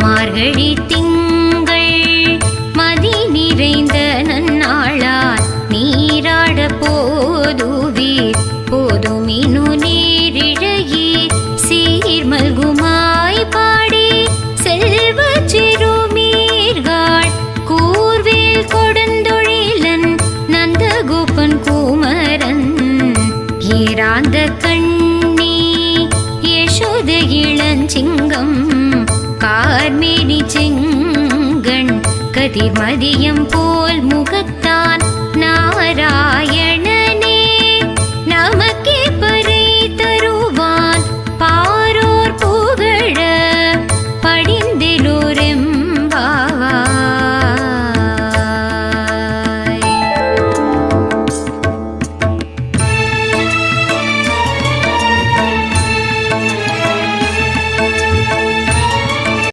மார்கழி திங்கள் மதி நிறைந்த நன்னாளால் நீராட போதுவீர் போதுமினு நீரிழையே சீர்மல்குமாய் பாடி செல்வ சிறுமீர்கள் கூர்வேல் கொடுந்தொழிலன் நந்தகோபன் குமரன் ஏராந்த கண்ணி யசோத இளஞ்சிங்கம் கார்மேனி செங்கண் கதிர்மதியம் போல் முகத்தான் நாராயணன்